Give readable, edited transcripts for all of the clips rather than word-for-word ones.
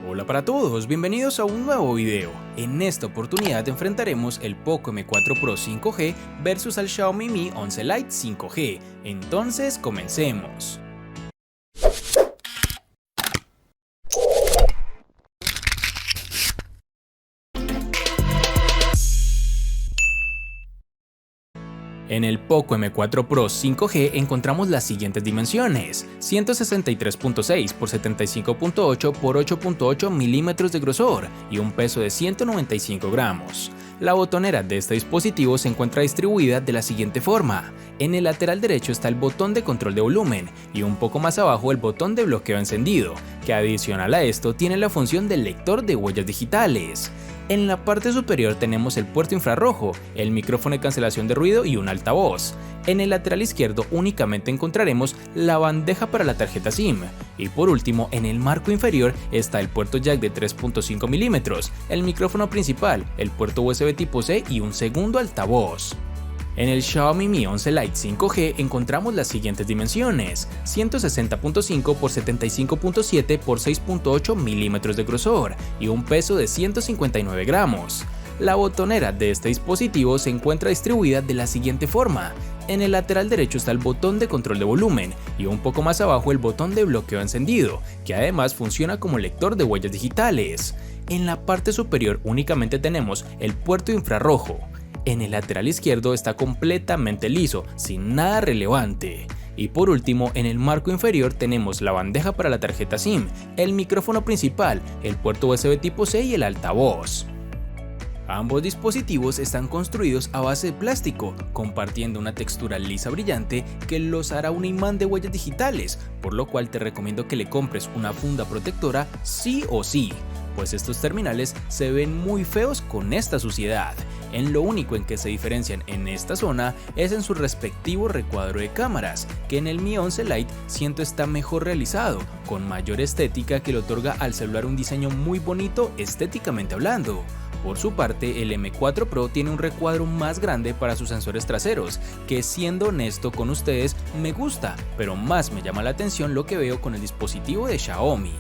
Hola para todos, bienvenidos a un nuevo video. En esta oportunidad enfrentaremos el Poco M4 Pro 5G versus al Xiaomi Mi 11 Lite 5G. Entonces comencemos. En el Poco M4 Pro 5G encontramos las siguientes dimensiones: 163.6 x 75.8 x 8.8 milímetros de grosor y un peso de 195 gramos. La botonera de este dispositivo se encuentra distribuida de la siguiente forma: en el lateral derecho está el botón de control de volumen y un poco más abajo el botón de bloqueo encendido, que adicional a esto tiene la función del lector de huellas digitales. En la parte superior tenemos el puerto infrarrojo, el micrófono de cancelación de ruido y un altavoz. En el lateral izquierdo únicamente encontraremos la bandeja para la tarjeta SIM. Y por último, en el marco inferior está el puerto jack de 3.5 milímetros, el micrófono principal, el puerto USB tipo C y un segundo altavoz. En el Xiaomi Mi 11 Lite 5G encontramos las siguientes dimensiones: 160.5 x 75.7 x 6.8 milímetros de grosor y un peso de 159 gramos. La botonera de este dispositivo se encuentra distribuida de la siguiente forma: en el lateral derecho está el botón de control de volumen y un poco más abajo el botón de bloqueo encendido, que además funciona como lector de huellas digitales. En la parte superior únicamente tenemos el puerto infrarrojo. En el lateral izquierdo está completamente liso, sin nada relevante. Y por último, en el marco inferior tenemos la bandeja para la tarjeta SIM, el micrófono principal, el puerto USB tipo C y el altavoz. Ambos dispositivos están construidos a base de plástico, compartiendo una textura lisa brillante que los hará un imán de huellas digitales, por lo cual te recomiendo que le compres una funda protectora sí o sí, pues estos terminales se ven muy feos con esta suciedad. En lo único en que se diferencian en esta zona es en su respectivo recuadro de cámaras, que en el Mi 11 Lite siento está mejor realizado, con mayor estética que le otorga al celular un diseño muy bonito estéticamente hablando. Por su parte, el M4 Pro tiene un recuadro más grande para sus sensores traseros, que siendo honesto con ustedes me gusta, pero más me llama la atención lo que veo con el dispositivo de Xiaomi.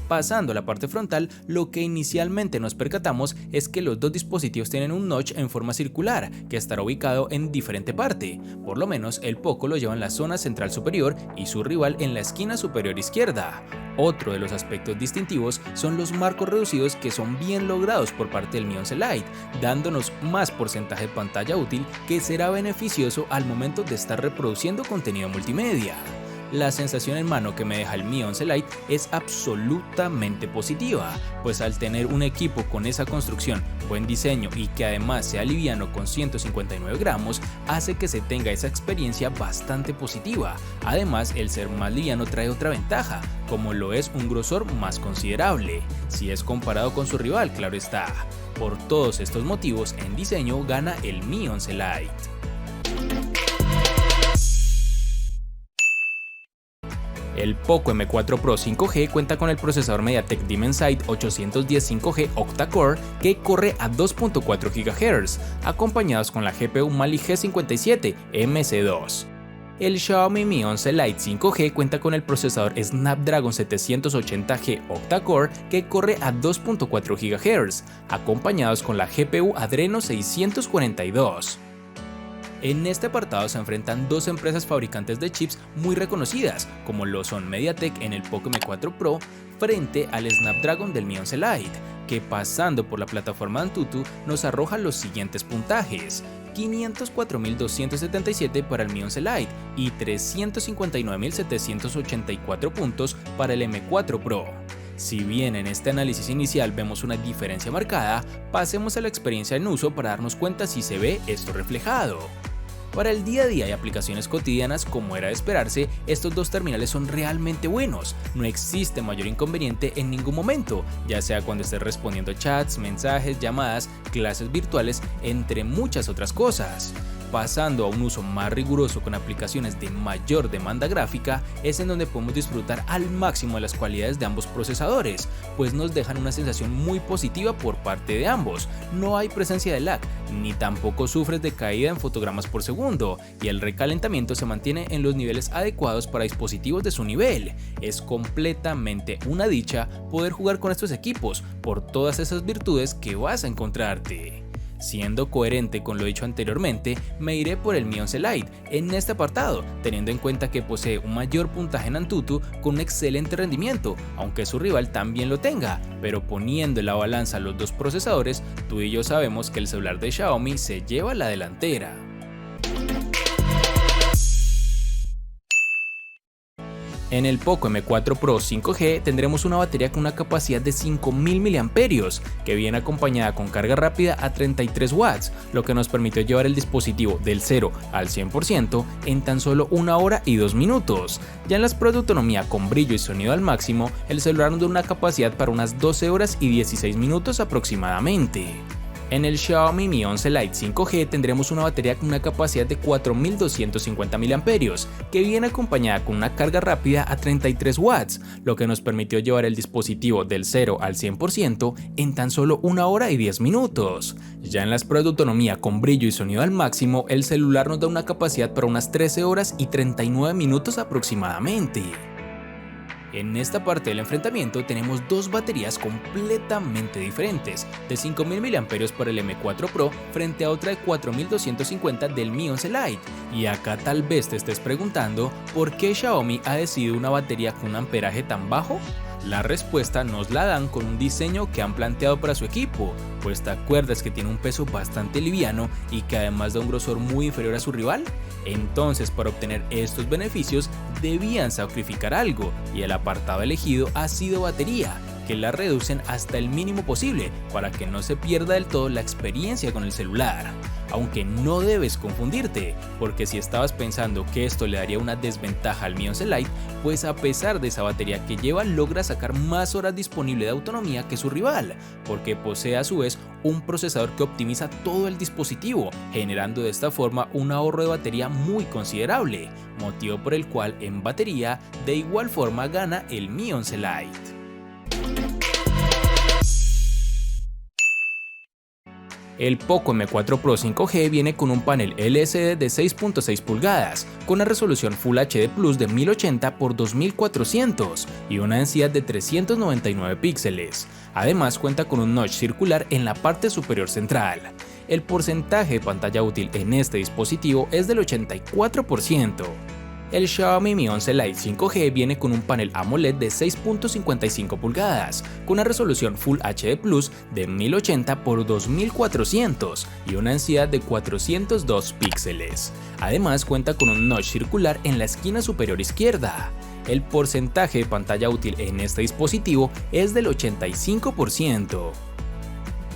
Pasando a la parte frontal, lo que inicialmente nos percatamos es que los dos dispositivos tienen un notch en forma circular que estará ubicado en diferente parte. Por lo menos el Poco lo lleva en la zona central superior y su rival en la esquina superior izquierda. Otro de los aspectos distintivos son los marcos reducidos, que son bien logrados por parte del Mi 11 Lite, dándonos más porcentaje de pantalla útil que será beneficioso al momento de estar reproduciendo contenido multimedia. La sensación en mano que me deja el Mi 11 Lite es absolutamente positiva, pues al tener un equipo con esa construcción, buen diseño y que además sea liviano con 159 gramos, hace que se tenga esa experiencia bastante positiva. Además, el ser más liviano trae otra ventaja, como lo es un grosor más considerable, si es comparado con su rival, claro está. Por todos estos motivos, en diseño gana el Mi 11 Lite. El Poco M4 Pro 5G cuenta con el procesador MediaTek Dimensity 810 5G octa-core que corre a 2.4 GHz, acompañados con la GPU Mali G57 MC2. El Xiaomi Mi 11 Lite 5G cuenta con el procesador Snapdragon 780G octa-core que corre a 2.4 GHz, acompañados con la GPU Adreno 642. En este apartado se enfrentan dos empresas fabricantes de chips muy reconocidas, como lo son MediaTek en el Poco M4 Pro frente al Snapdragon del Mi 11 Lite, que pasando por la plataforma Antutu nos arroja los siguientes puntajes: 504.277 para el Mi 11 Lite y 359.784 puntos para el M4 Pro. Si bien en este análisis inicial vemos una diferencia marcada, pasemos a la experiencia en uso para darnos cuenta si se ve esto reflejado. Para el día a día y aplicaciones cotidianas, como era de esperarse, estos dos terminales son realmente buenos. No existe mayor inconveniente en ningún momento, ya sea cuando estés respondiendo chats, mensajes, llamadas, clases virtuales, entre muchas otras cosas. Pasando a un uso más riguroso con aplicaciones de mayor demanda gráfica, es en donde podemos disfrutar al máximo de las cualidades de ambos procesadores, pues nos dejan una sensación muy positiva por parte de ambos. No hay presencia de lag, ni tampoco sufres de caída en fotogramas por segundo, y el recalentamiento se mantiene en los niveles adecuados para dispositivos de su nivel. Es completamente una dicha poder jugar con estos equipos por todas esas virtudes que vas a encontrarte. Siendo coherente con lo dicho anteriormente, me iré por el Mi 11 Lite en este apartado, teniendo en cuenta que posee un mayor puntaje en Antutu con un excelente rendimiento, aunque su rival también lo tenga, pero poniendo en la balanza los dos procesadores, tú y yo sabemos que el celular de Xiaomi se lleva la delantera. En el Poco M4 Pro 5G tendremos una batería con una capacidad de 5000 mAh, que viene acompañada con carga rápida a 33 watts, lo que nos permitió llevar el dispositivo del 0 al 100% en tan solo 1 hora y 2 minutos. Ya en las pruebas de autonomía con brillo y sonido al máximo, el celular nos da una capacidad para unas 12 horas y 16 minutos aproximadamente. En el Xiaomi Mi 11 Lite 5G tendremos una batería con una capacidad de 4250 mAh, que viene acompañada con una carga rápida a 33 watts, lo que nos permitió llevar el dispositivo del 0 al 100% en tan solo 1 hora y 10 minutos. Ya en las pruebas de autonomía con brillo y sonido al máximo, el celular nos da una capacidad para unas 13 horas y 39 minutos aproximadamente. En esta parte del enfrentamiento tenemos dos baterías completamente diferentes, de 5000 mAh para el M4 Pro frente a otra de 4250 del Mi 11 Lite. Y acá tal vez te estés preguntando por qué Xiaomi ha decidido una batería con un amperaje tan bajo. La respuesta nos la dan con un diseño que han planteado para su equipo, pues te acuerdas que tiene un peso bastante liviano y que además da un grosor muy inferior a su rival. Entonces, para obtener estos beneficios debían sacrificar algo, y el apartado elegido ha sido batería, que la reducen hasta el mínimo posible para que no se pierda del todo la experiencia con el celular. Aunque no debes confundirte, porque si estabas pensando que esto le daría una desventaja al Mi 11 Lite, pues a pesar de esa batería que lleva logra sacar más horas disponible de autonomía que su rival, porque posee a su vez un procesador que optimiza todo el dispositivo, generando de esta forma un ahorro de batería muy considerable, motivo por el cual en batería de igual forma gana el Mi 11 Lite. El Poco M4 Pro 5G viene con un panel LCD de 6.6 pulgadas, con una resolución Full HD Plus de 1080 x 2400 y una densidad de 399 píxeles. Además cuenta con un notch circular en la parte superior central. El porcentaje de pantalla útil en este dispositivo es del 84%. El Xiaomi Mi 11 Lite 5G viene con un panel AMOLED de 6.55 pulgadas, con una resolución Full HD Plus de 1080 x 2400 y una densidad de 402 píxeles. Además cuenta con un notch circular en la esquina superior izquierda. El porcentaje de pantalla útil en este dispositivo es del 85%.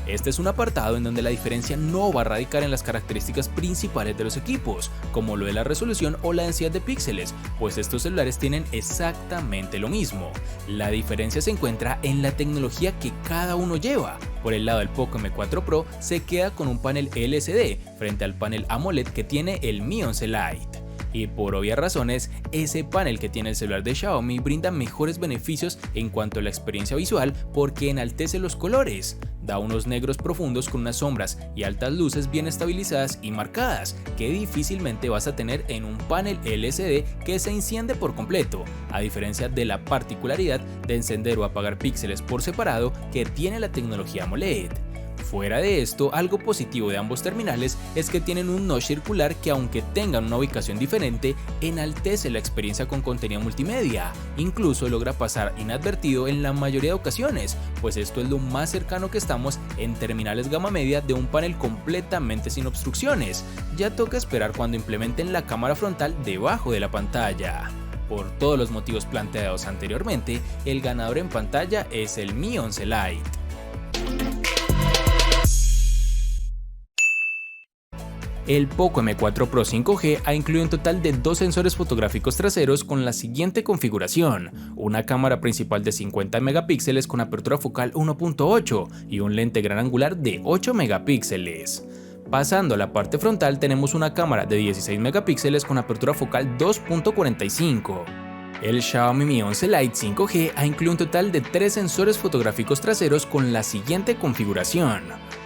Este es un apartado en donde la diferencia no va a radicar en las características principales de los equipos, como lo de la resolución o la densidad de píxeles, pues estos celulares tienen exactamente lo mismo. La diferencia se encuentra en la tecnología que cada uno lleva. Por el lado del Poco M4 Pro se queda con un panel LCD frente al panel AMOLED que tiene el Mi 11 Lite. Y por obvias razones, ese panel que tiene el celular de Xiaomi brinda mejores beneficios en cuanto a la experiencia visual porque enaltece los colores, da unos negros profundos con unas sombras y altas luces bien estabilizadas y marcadas que difícilmente vas a tener en un panel LCD que se enciende por completo, a diferencia de la particularidad de encender o apagar píxeles por separado que tiene la tecnología AMOLED. Fuera de esto, algo positivo de ambos terminales es que tienen un notch circular que, aunque tengan una ubicación diferente, enaltece la experiencia con contenido multimedia. Incluso logra pasar inadvertido en la mayoría de ocasiones, pues esto es lo más cercano que estamos en terminales gama media de un panel completamente sin obstrucciones. Ya toca esperar cuando implementen la cámara frontal debajo de la pantalla. Por todos los motivos planteados anteriormente, el ganador en pantalla es el Mi 11 Lite. El Poco M4 Pro 5G ha incluido un total de 2 sensores fotográficos traseros con la siguiente configuración: una cámara principal de 50 megapíxeles con apertura focal 1.8 y un lente gran angular de 8 megapíxeles. Pasando a la parte frontal tenemos una cámara de 16 megapíxeles con apertura focal 2.45. El Xiaomi Mi 11 Lite 5G incluye un total de 3 sensores fotográficos traseros con la siguiente configuración: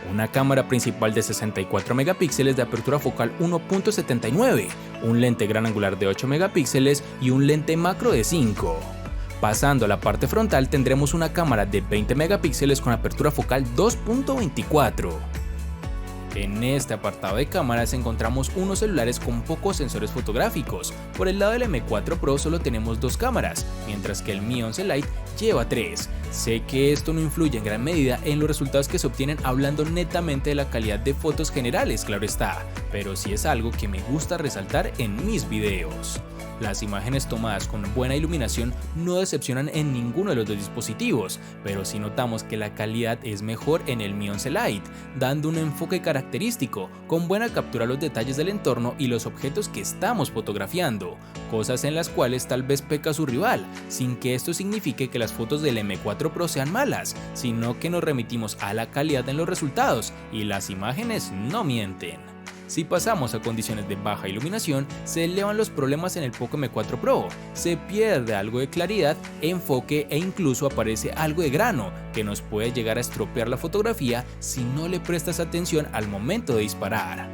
una cámara principal de 64 megapíxeles de apertura focal 1.79, un lente gran angular de 8 megapíxeles y un lente macro de 5. Pasando a la parte frontal tendremos una cámara de 20 megapíxeles con apertura focal 2.24. En este apartado de cámaras encontramos unos celulares con pocos sensores fotográficos. Por el lado del M4 Pro solo tenemos 2 cámaras, mientras que el Mi 11 Lite lleva 3. Sé que esto no influye en gran medida en los resultados que se obtienen hablando netamente de la calidad de fotos generales, claro está, pero sí es algo que me gusta resaltar en mis videos. Las imágenes tomadas con buena iluminación no decepcionan en ninguno de los dos dispositivos, pero sí notamos que la calidad es mejor en el Mi 11 Lite, dando un enfoque característico, con buena captura de los detalles del entorno y los objetos que estamos fotografiando, cosas en las cuales tal vez peca su rival, sin que esto signifique que las fotos del M4 Pro sean malas, sino que nos remitimos a la calidad en los resultados, y las imágenes no mienten. Si pasamos a condiciones de baja iluminación, se elevan los problemas en el Poco M4 Pro, se pierde algo de claridad, enfoque e incluso aparece algo de grano, que nos puede llegar a estropear la fotografía si no le prestas atención al momento de disparar.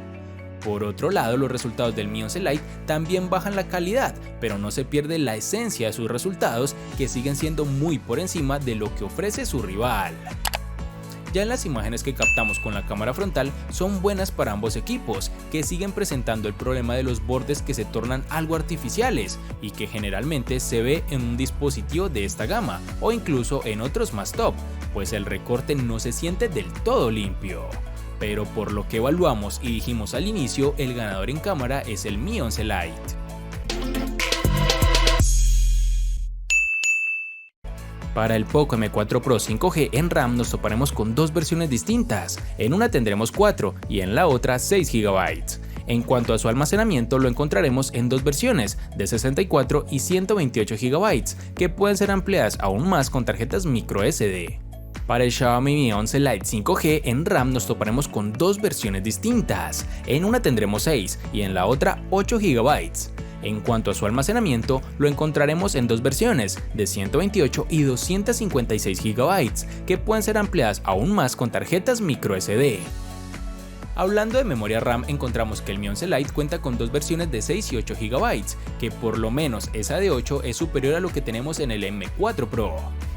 Por otro lado, los resultados del Mi 11 Lite también bajan la calidad, pero no se pierde la esencia de sus resultados, que siguen siendo muy por encima de lo que ofrece su rival. Ya en las imágenes que captamos con la cámara frontal son buenas para ambos equipos, que siguen presentando el problema de los bordes que se tornan algo artificiales y que generalmente se ve en un dispositivo de esta gama o incluso en otros más top, pues el recorte no se siente del todo limpio. Pero por lo que evaluamos y dijimos al inicio, el ganador en cámara es el Mi 11 Lite. Para el Poco M4 Pro 5G en RAM nos toparemos con dos versiones distintas, en una tendremos 4 y en la otra 6 GB. En cuanto a su almacenamiento lo encontraremos en dos versiones, de 64 y 128 GB, que pueden ser ampliadas aún más con tarjetas microSD. Para el Xiaomi Mi 11 Lite 5G en RAM nos toparemos con dos versiones distintas, en una tendremos 6 y en la otra 8 GB. En cuanto a su almacenamiento, lo encontraremos en dos versiones, de 128 y 256 GB, que pueden ser ampliadas aún más con tarjetas microSD. Hablando de memoria RAM, encontramos que el Mi 11 Lite cuenta con dos versiones de 6 y 8 GB, que por lo menos esa de 8 es superior a lo que tenemos en el M4 Pro.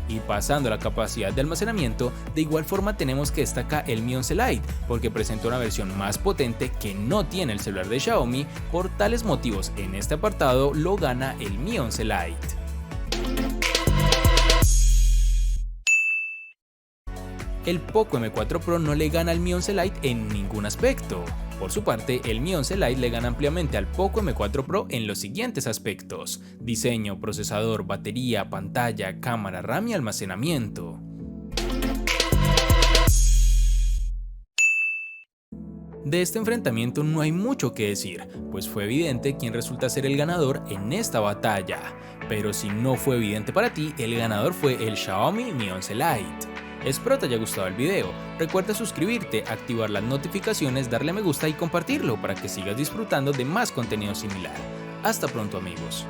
Y pasando a la capacidad de almacenamiento, de igual forma tenemos que destacar el Mi 11 Lite, porque presenta una versión más potente que no tiene el celular de Xiaomi. Por tales motivos, en este apartado lo gana el Mi 11 Lite. El Poco M4 Pro no le gana al Mi 11 Lite en ningún aspecto. Por su parte, el Mi 11 Lite le gana ampliamente al Poco M4 Pro en los siguientes aspectos: diseño, procesador, batería, pantalla, cámara, RAM y almacenamiento. De este enfrentamiento no hay mucho que decir, pues fue evidente quién resulta ser el ganador en esta batalla. Pero si no fue evidente para ti, el ganador fue el Xiaomi Mi 11 Lite. Espero te haya gustado el video, recuerda suscribirte, activar las notificaciones, darle me gusta y compartirlo para que sigas disfrutando de más contenido similar. Hasta pronto amigos.